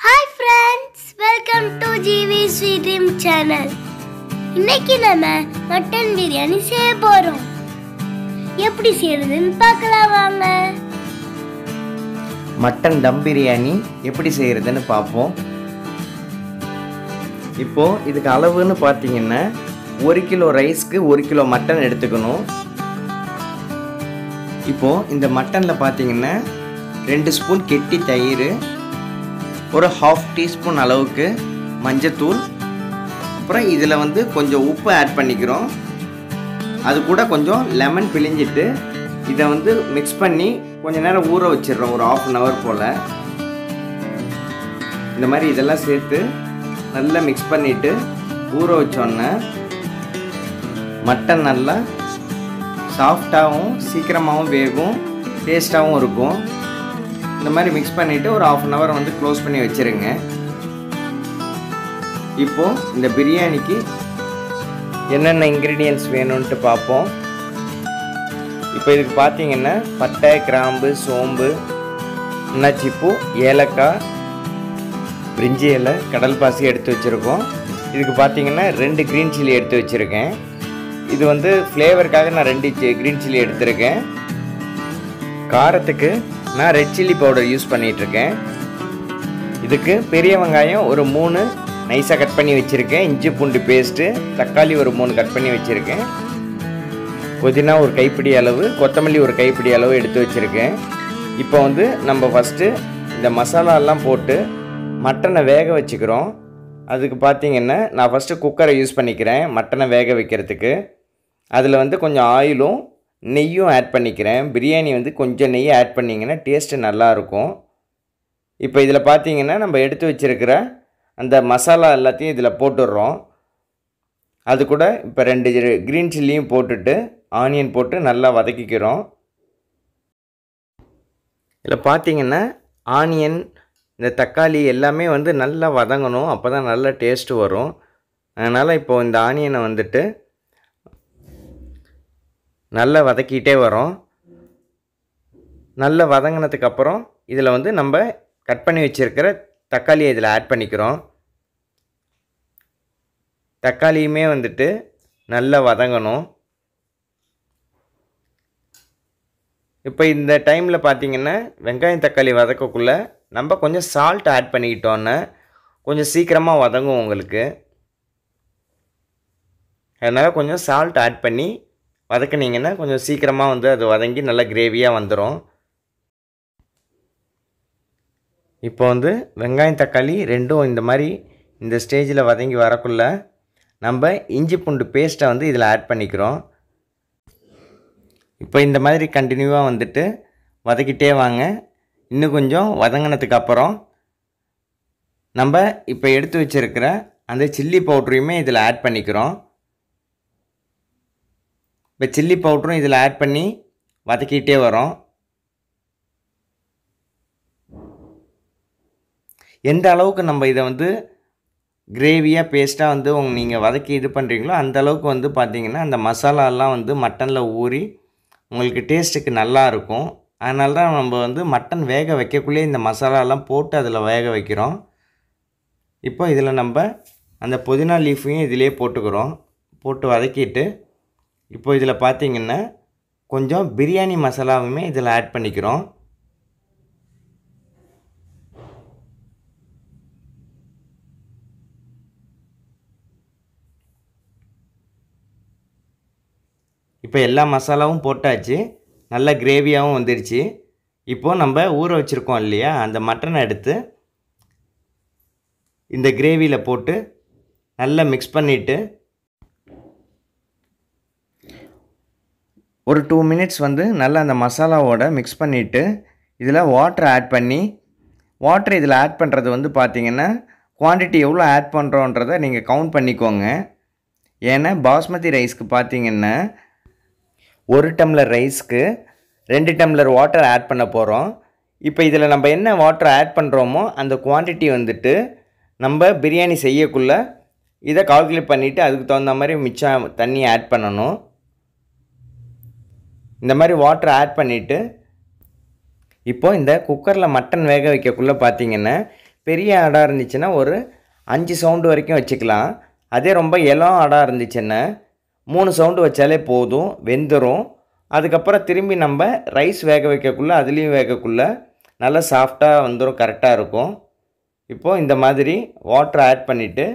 Hi friends, welcome to GV Sweet Dream channel. இன்னைக்கு நம்ம mutton biryani செய்ய போறோம். எப்படி செய்யறதுன்னு பார்க்கலாம் வாங்க. மட்டன் தம் பிரியாணி எப்படி செய்யறதுன்னு பார்ப்போம். இப்போ இதுக்கு அளவுன்னு பார்த்தீங்கன்னா 1 கிலோ ரைஸ்க்கு 1 கிலோ மட்டன் எடுத்துக்கணும். இப்போ இந்த மட்டனில் பார்த்தீங்கன்னா 2 ஸ்பூன் கெட்டி தயிர், ஒரு 1/2 டீஸ்பூன் அளவுக்கு மஞ்சத்தூள், அப்புறம் இதில் கொஞ்சம் உப்பு ஆட் பண்ணிக்கிறோம். அது கூட கொஞ்சம் லெமன் பிழிஞ்சிட்டு இதை மிக்ஸ் பண்ணி கொஞ்சம் நேரம் ஊற வச்சிடுறோம், ஒரு 1/2 hour போல். இந்த மாதிரி இதெல்லாம் சேர்த்து நல்லா மிக்ஸ் பண்ணிவிட்டு ஊற வச்சோன்னே மட்டன் நல்லா சாஃப்டாகவும் சீக்கிரமாகவும் வேகும், டேஸ்ட்டாகவும் இருக்கும். இந்த மாதிரி மிக்ஸ் பண்ணிவிட்டு ஒரு 1/2 hour க்ளோஸ் பண்ணி வச்சுருங்க. இப்போது இந்த பிரியாணிக்கு என்னென்ன இன்க்ரீடியன்ட்ஸ் வேணும்ன்ட்டு பார்ப்போம். இப்போ இதுக்கு பார்த்தீங்கன்னா பட்டை, கிராம்பு, சோம்பு, அன்னாச்சிப்பூ, ஏலக்காய், பிரிஞ்சி இலை, கடல் பாசி எடுத்து வச்சுருக்கோம். இதுக்கு பார்த்தீங்கன்னா 2 க்ரீன் சில்லி எடுத்து வச்சுருக்கேன். இது ஃப்ளேவருக்காக நான் 2 க்ரீன் சில்லி எடுத்திருக்கேன். காரத்துக்கு நான் ரெட் சில்லி பவுடர் யூஸ் பண்ணிகிட்ருக்கேன். இதுக்கு பெரிய வெங்காயம் ஒரு 3 நைஸாக கட் பண்ணி வச்சுருக்கேன். இஞ்சி பூண்டு பேஸ்ட்டு, தக்காளி ஒரு 3 கட் பண்ணி வச்சுருக்கேன். புதினா ஒரு கைப்பிடி அளவு, கொத்தமல்லி ஒரு கைப்பிடி அளவு எடுத்து வச்சுருக்கேன். இப்போ நம்ம ஃபஸ்ட்டு இந்த மசாலாலாம் போட்டு மட்டனை வேக வச்சுக்கிறோம். அதுக்கு பார்த்திங்கன்னா நான் ஃபஸ்ட்டு குக்கரை யூஸ் பண்ணிக்கிறேன் மட்டனை வேக வைக்கிறதுக்கு. அதில் கொஞ்சம் ஆயிலும் நெய்யும் ஆட் பண்ணிக்கிறேன். பிரியாணி கொஞ்சம் நெய் ஆட் பண்ணிங்கன்னா டேஸ்ட்டு நல்லாயிருக்கும். இப்போ இதில் பார்த்திங்கன்னா நம்ம எடுத்து வச்சுருக்கிற அந்த மசாலா எல்லாத்தையும் இதில் போட்டுடுறோம். அது கூட இப்போ 2 க்ரீன் சில்லியும் போட்டுட்டு ஆனியன் போட்டு நல்லா வதக்கிக்கிறோம். இதில் பார்த்திங்கன்னா ஆனியன், இந்த தக்காளி எல்லாமே நல்லா வதங்கணும், அப்போ தான் நல்ல டேஸ்ட்டு வரும். அதனால் இப்போது இந்த ஆனியனை நல்லா வதக்கிட்டே வரோம். நல்லா வதங்கினதுக்கப்புறம் இதில் நம்ம கட் பண்ணி வச்சுருக்கிற தக்காளியை இதில் ஆட் பண்ணிக்கிறோம். தக்காளியுமே நல்லா வதங்கணும். இப்போ இந்த டைமில் பார்த்திங்கன்னா வெங்காயம் தக்காளி வதக்கக்குள்ளே நம்ம கொஞ்சம் சால்ட் ஆட் பண்ணிக்கிட்டோன்னே கொஞ்சம் சீக்கிரமாக வதங்கும் உங்களுக்கு. அதனால் கொஞ்சம் சால்ட் ஆட் பண்ணி வதக்குனிங்கன்னா கொஞ்சம் சீக்கிரமாக அது வதங்கி நல்லா கிரேவியாக வந்துடும். இப்போ வெங்காயம் தக்காளி ரெண்டும் இந்த மாதிரி இந்த ஸ்டேஜில் வதங்கி வரக்குள்ள நம்ம இஞ்சி பூண்டு பேஸ்ட்டை இதில் ஆட் பண்ணிக்கிறோம். இப்போ இந்த மாதிரி கண்டினியூவாக வதக்கிட்டே வாங்க. இன்னும் கொஞ்சம் வதங்கினதுக்கப்புறம் நம்ம இப்போ எடுத்து வச்சுருக்கிற அந்த சில்லி பவுட்ரையுமே இதில் ஆட் பண்ணிக்கிறோம். இப்போ சில்லி பவுடரும் இதில் ஆட் பண்ணி வதக்கிட்டே வரோம். எந்த அளவுக்கு நம்ம இதை கிரேவியாக பேஸ்ட்டாக நீங்கள் வதக்கி இது பண்ணுறீங்களோ அந்த அளவுக்கு பார்த்திங்கன்னா அந்த மசாலாலாம் மட்டனில் ஊறி உங்களுக்கு டேஸ்ட்டுக்கு நல்லா இருக்கும். அதனால தான் நம்ம மட்டன் வேக வைக்கக்குள்ளே இந்த மசாலாலாம் போட்டு அதில் வேக வைக்கிறோம். இப்போ இதில் நம்ம அந்த புதினா லீஃபையும் இதிலே போட்டுக்கிறோம். போட்டு வதக்கிட்டு இப்போ இதில் பார்த்திங்கன்னா கொஞ்சம் பிரியாணி மசாலாவுமே இதில் ஆட் பண்ணிக்கிறோம். இப்போ எல்லா மசாலாவும் போட்டாச்சு, நல்ல கிரேவியாகவும் வந்துடுச்சு. இப்போது நம்ம ஊற வச்சுருக்கோம் இல்லையா, அந்த மட்டனை எடுத்து இந்த கிரேவியில் போட்டு நல்லா மிக்ஸ் பண்ணிவிட்டு ஒரு 2 மினிட்ஸ் நல்லா அந்த மசாலாவோட மிக்ஸ் பண்ணிவிட்டு இதில் வாட்டர் ஆட் பண்ணி, வாட்டர் இதில் ஆட் பண்ணுறது பார்த்திங்கன்னா குவான்டிட்டி எவ்வளோ ஆட் பண்ணுறோன்றதை நீங்கள் கவுண்ட் பண்ணிக்கோங்க. ஏன்னா பாஸ்மதி ரைஸ்க்கு பார்த்திங்கன்னா 1 டம்ளர் ரைஸ்க்கு 2 டம்ளர் வாட்டர் ஆட் பண்ண போகிறோம். இப்போ இதில் நம்ம என்ன வாட்டர் ஆட் பண்ணுறோமோ அந்த குவான்டிட்டி நம்ம பிரியாணி செய்யக்குள்ளே இதை கால்குலேட் பண்ணிவிட்டு அதுக்கு தகுந்த மாதிரி மிச்சம் தண்ணி ஆட் பண்ணணும். இந்த மாதிரி வாட்டர் ஆட் பண்ணிவிட்டு இப்போ இந்த குக்கரில் மட்டன் வேக வைக்கக்குள்ளே பார்த்திங்கன்னா பெரிய ஆடாக இருந்துச்சுன்னா ஒரு 5 சவுண்டு வரைக்கும் வச்சுக்கலாம். அதே ரொம்ப இளம் ஆடாக இருந்துச்சுன்னா 3 சவுண்டு வச்சாலே போதும், வெந்துடும். அதுக்கப்புறம் திரும்பி நம்ம ரைஸ் வேக வைக்கக்குள்ளே அதுலேயும் வேகக்குள்ளே நல்லா சாஃப்டாக வந்துடும், கரெக்டாக இருக்கும். இப்போது இந்த மாதிரி வாட்டர் ஆட் பண்ணிவிட்டு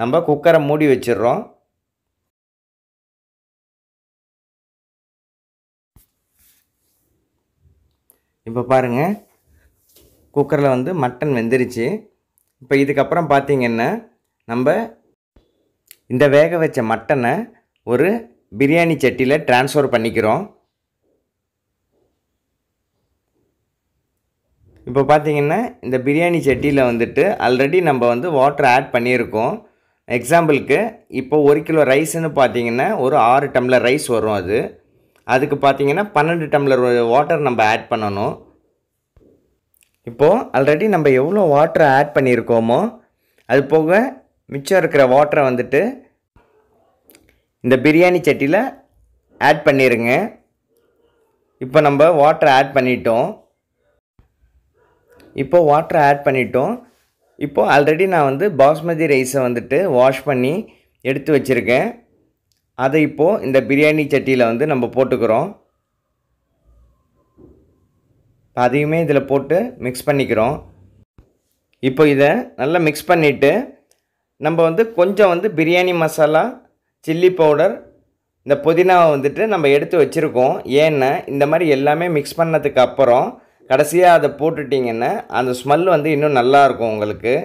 நம்ம குக்கரை மூடி வச்சிடுறோம். இப்போ பாருங்கள், குக்கரில் வந்து மட்டன் வெந்துருச்சு. இப்போ இதுக்கப்புறம் பார்த்திங்கன்னா நம்ம இந்த வேக வச்ச மட்டனை ஒரு பிரியாணி சட்டியில் ட்ரான்ஸ்ஃபர் பண்ணிக்கிறோம். இப்போ பார்த்திங்கன்னா இந்த பிரியாணி சட்டியில் வந்துட்டு ஆல்ரெடி நம்ம வந்து வாட்டர் ஆட் பண்ணியிருக்கோம். எக்ஸாம்பிளுக்கு இப்போ 1 கிலோ ரைஸ்ன்னு பார்த்திங்கன்னா ஒரு 6 டம்ளர் ரைஸ் வரும். அதுக்கு பார்த்திங்கன்னா 12 டம்ளர் வாட்டர் நம்ம ஆட் பண்ணணும். இப்போது ஆல்ரெடி நம்ம எவ்வளோ வாட்டர் ஆட் பண்ணியிருக்கோமோ அது போக மிச்சம் இருக்கிற வாட்டரை வந்துட்டு இந்த பிரியாணி சட்டியில் ஆட் பண்ணிடுங்க. இப்போ நம்ம வாட்டர் ஆட் பண்ணிட்டோம். இப்போது ஆல்ரெடி நான் வந்து பாஸ்மதி ரைஸை வந்துட்டு வாஷ் பண்ணி எடுத்து வச்சுருக்கேன். அதை இப்போது இந்த பிரியாணி சட்டியில் வந்து நம்ம போட்டுக்கிறோம். அதையுமே இதில் போட்டு மிக்ஸ் பண்ணிக்கிறோம். இப்போ இதை நல்லா மிக்ஸ் பண்ணிவிட்டு நம்ம வந்து கொஞ்சம் வந்து பிரியாணி மசாலா, சில்லி பவுடர், இந்த புதினாவை வந்துட்டு நம்ம எடுத்து வச்சுருக்கோம். ஏன்னா இந்த மாதிரி எல்லாமே மிக்ஸ் பண்ணதுக்கு அப்புறம் கடைசியாக அதை போட்டுட்டிங்கன்னா அந்த ஸ்மெல் வந்து இன்னும் நல்லாயிருக்கும் உங்களுக்கு.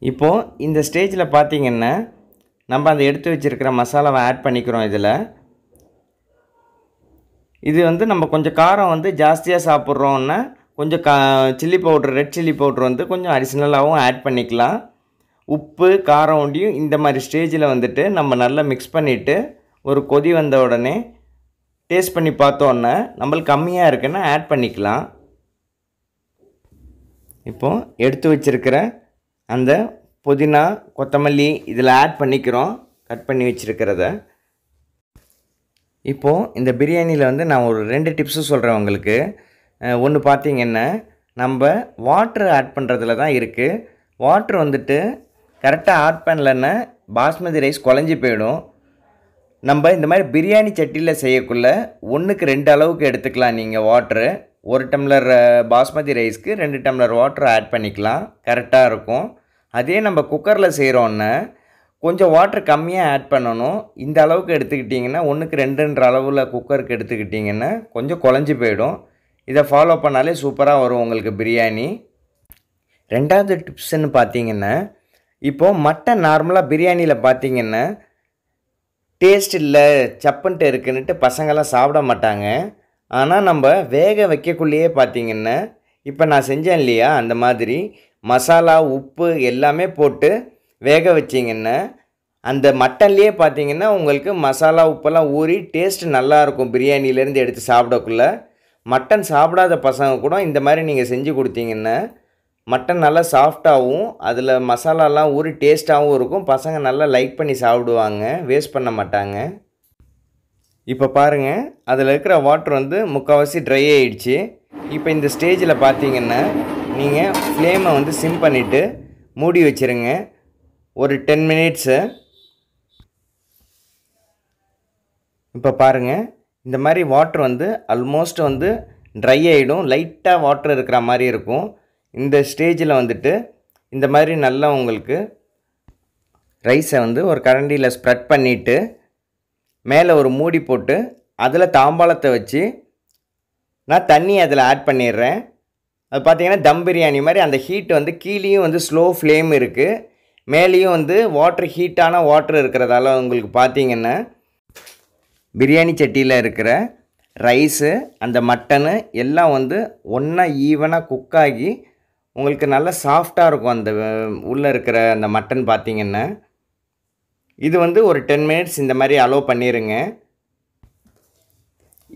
இப்போது இந்த ஸ்டேஜில் பார்த்திங்கன்னா நம்ம அந்த எடுத்து வச்சுருக்கிற மசாலாவை ஆட் பண்ணிக்கிறோம். இது வந்து நம்ம கொஞ்சம் காரம் வந்து ஜாஸ்தியாக சாப்பிட்றோன்னா கொஞ்சம் chilli powder, red chilli powder வந்து கொஞ்சம் அடிஷ்னலாகவும் ஆட் பண்ணிக்கலாம். உப்பு, காரம் ஒண்டியும் இந்த மாதிரி ஸ்டேஜில் வந்துட்டு நம்ம நல்லா மிக்ஸ் பண்ணிவிட்டு ஒரு கொதி வந்த உடனே டேஸ்ட் பண்ணி பார்த்தோன்னா நம்மளுக்கு கம்மியாக இருக்குன்னா ஆட் பண்ணிக்கலாம். இப்போது எடுத்து வச்சுருக்கிற அந்த புதினா, கொத்தமல்லி இதில் ஆட் பண்ணிக்கிறோம், கட் பண்ணி வச்சுருக்கிறத. இப்போது இந்த பிரியாணியில் வந்து நான் ஒரு 2 டிப்ஸு சொல்கிறேன் உங்களுக்கு. ஒன்று பார்த்திங்கன்னா நம்ம வாட்ரு ஆட் பண்ணுறதுல தான் இருக்குது. வாட்ரு வந்துட்டு கரெக்டாக ஆட் பண்ணலன்னா பாஸ்மதி ரைஸ் குழஞ்சி போயிடும். நம்ம இந்த மாதிரி பிரியாணி சட்டியில் செய்யக்குள்ள 1க்கு 2 அளவுக்கு எடுத்துக்கலாம். நீங்கள் வாட்ரு 1 டம்ளர் பாஸ்மதி ரைஸ்க்கு 2 டம்ளர் வாட்ரு ஆட் பண்ணிக்கலாம், கரெக்டாக இருக்கும். அதே நம்ம குக்கரில் செய்கிறோன்னா கொஞ்சம் வாட்ரு கம்மியாக ஆட் பண்ணணும். இந்த அளவுக்கு எடுத்துக்கிட்டிங்கன்னா 1க்கு 2ன்ற அளவில் குக்கருக்கு எடுத்துக்கிட்டிங்கன்னா கொஞ்சம் குழஞ்சி போயிடும். இதை ஃபாலோ பண்ணாலே சூப்பராக வரும் உங்களுக்கு பிரியாணி. 2வது டிப்ஸ்ன்னு பார்த்திங்கன்னா இப்போது மட்டன் நார்மலாக பிரியாணியில் பார்த்திங்கன்னா டேஸ்ட் இல்லை, சப்புன்ட்டு இருக்குன்னுட்டு பசங்கள்லாம் சாப்பிட மாட்டாங்க. ஆனால் நம்ம வேக வைக்கக்குள்ளேயே பார்த்திங்கன்னா இப்போ நான் செஞ்சேன் இல்லையா, அந்த மாதிரி மசாலா, உப்பு எல்லாமே போட்டு வேக வச்சிங்கன்னா அந்த மட்டன்லேயே பார்த்திங்கன்னா உங்களுக்கு மசாலா, உப்பெல்லாம் ஊறி டேஸ்ட்டு நல்லாயிருக்கும். பிரியாணிலேருந்து எடுத்து சாப்பிடக்குள்ள மட்டன் சாப்பிடாத பசங்க கூட இந்த மாதிரி நீங்கள் செஞ்சு கொடுத்தீங்கன்னா மட்டன் நல்லா சாஃப்டாகவும் அதில் மசாலாலாம் ஊறி டேஸ்ட்டாகவும் இருக்கும். பசங்க நல்லா லைக் பண்ணி சாப்பிடுவாங்க, வேஸ்ட் பண்ண மாட்டாங்க. இப்போ பாருங்கள், அதில் இருக்கிற வாட்டர் வந்து முக்கால்வாசி ட்ரை ஆகிடுச்சு. இப்போ இந்த ஸ்டேஜில் பார்த்தீங்கன்னா நீங்கள் ஃப்ளேமை வந்து சிம் பண்ணிவிட்டு மூடி வச்சுருங்க ஒரு 10 மினிட்ஸு. இப்போ பாருங்கள், இந்த மாதிரி வாட்டர் வந்து ஆல்மோஸ்ட் வந்து ட்ரை ஆகிடும். லைட்டாக வாட்டர் இருக்கிற மாதிரி இருக்கும். இந்த ஸ்டேஜில் வந்துட்டு இந்த மாதிரி நல்லா உங்களுக்கு ரைஸை வந்து ஒரு கரண்டியில் ஸ்ப்ரெட் பண்ணிவிட்டு மேலே ஒரு மூடி போட்டு அதில் தாம்பாளத்தை வச்சு நான் தண்ணி அதில் ஆட் பண்ணிடுறேன். அது பார்த்திங்கன்னா தம் பிரியாணி மாதிரி அந்த ஹீட் வந்து கீழேயும் வந்து ஸ்லோ ஃப்ளேம் இருக்குது, மேலேயும் வந்து வாட்ரு ஹீட்டான வாட்ரு இருக்கிறதால உங்களுக்கு பார்த்திங்கன்னா பிரியாணி சட்டியில் இருக்கிற ரைஸு, அந்த மட்டனு எல்லாம் வந்து ஒன்றா ஈவனாக குக்காகி உங்களுக்கு நல்லா சாஃப்டாக இருக்கும். அந்த உள்ளே இருக்கிற அந்த மட்டன் பார்த்திங்கன்னா இது வந்து ஒரு 10 மினிட்ஸ் இந்த மாதிரி அலோவ் பண்ணிடுங்க.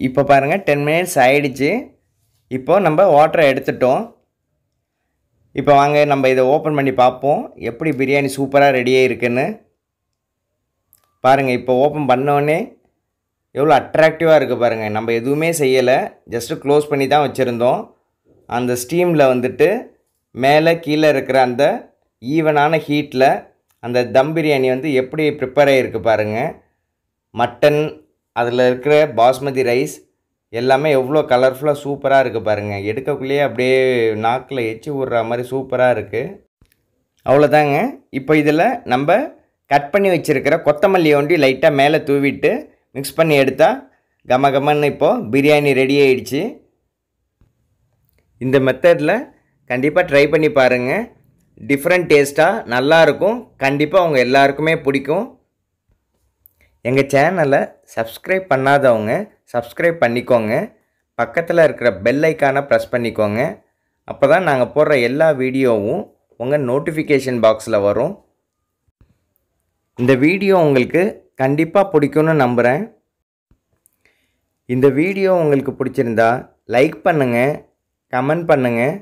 இப்போ பாருங்கள் 10 மினிட்ஸ் ஆகிடுச்சு. இப்போது நம்ம வாட்டரை எடுத்துட்டோம். இப்போ வாங்க நம்ம இதை ஓப்பன் பண்ணி பார்ப்போம் எப்படி பிரியாணி சூப்பராக ரெடியாக இருக்குன்னு. பாருங்கள், இப்போ ஓப்பன் பண்ணோடனே எவ்வளோ அட்ராக்டிவாக இருக்குது பாருங்கள். நம்ம எதுவுமே செய்யலை, ஜஸ்ட்டு க்ளோஸ் பண்ணி தான் வச்சுருந்தோம். அந்த ஸ்டீமில் வந்துட்டு மேலே கீழே இருக்கிற அந்த ஈவனான ஹீட்டில் அந்த தம் பிரியாணி வந்து எப்படி ப்ரிப்பேர் ஆகிருக்கு பாருங்கள். மட்டன், அதில் இருக்கிற பாஸ்மதி ரைஸ் எல்லாமே எவ்வளோ கலர்ஃபுல்லாக சூப்பராக இருக்குது பாருங்கள். எடுக்கக்குள்ளேயே அப்படியே நாக்கில் எச்சி விட்ற மாதிரி சூப்பராக இருக்குது. அவ்வளோதாங்க. இப்போ இதில் நம்ம கட் பண்ணி வச்சுருக்கிற கொத்தமல்லி ஒண்டி லைட்டாக மேலே தூவிட்டு மிக்ஸ் பண்ணி எடுத்தால் கமகமன்னு இப்போது பிரியாணி ரெடி ஆகிடுச்சு. இந்த மெத்தடில் கண்டிப்பாக ட்ரை பண்ணி பாருங்கள். டிஃப்ரெண்ட் டேஸ்ட்டாக நல்லாயிருக்கும். கண்டிப்பாக உங்கள் எல்லாருக்குமே பிடிக்கும். எங்கள் சேனலை சப்ஸ்கிரைப் பண்ணாதவங்க சப்ஸ்கிரைப் பண்ணிக்கோங்க. பக்கத்தில் இருக்கிற பெல் ஐக்கானை ப்ரெஸ் பண்ணிக்கோங்க. அப்போ தான் நாங்கள் போடுற எல்லா வீடியோவும் உங்கள் நோட்டிஃபிகேஷன் பாக்ஸில் வரும். இந்த வீடியோ உங்களுக்கு கண்டிப்பாக பிடிக்கும்னு நம்புகிறேன். இந்த வீடியோ உங்களுக்கு பிடிச்சிருந்தா லைக் பண்ணுங்கள், கமெண்ட் பண்ணுங்கள்,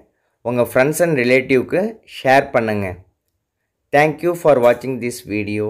உங்கள் ஃப்ரெண்ட்ஸ் அண்ட் ரிலேட்டிவ்க்கு ஷேர் பண்ணுங்கள். தேங்க்யூ ஃபார் வாட்சிங் திஸ் வீடியோ.